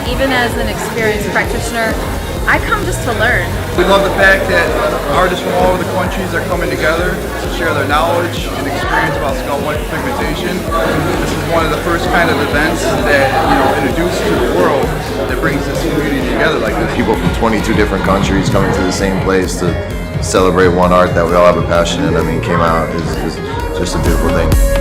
even as an experienced practitioner, I come just to learn. We love the fact that artists from all over the countries are coming together to share their knowledge and experience about scalp micropigmentation. This is one of the first kind of events that, introduced to the world that brings this community together like this. People from 22 different countries coming to the same place to celebrate one art that we all have a passion in. I mean, came out is just a beautiful thing.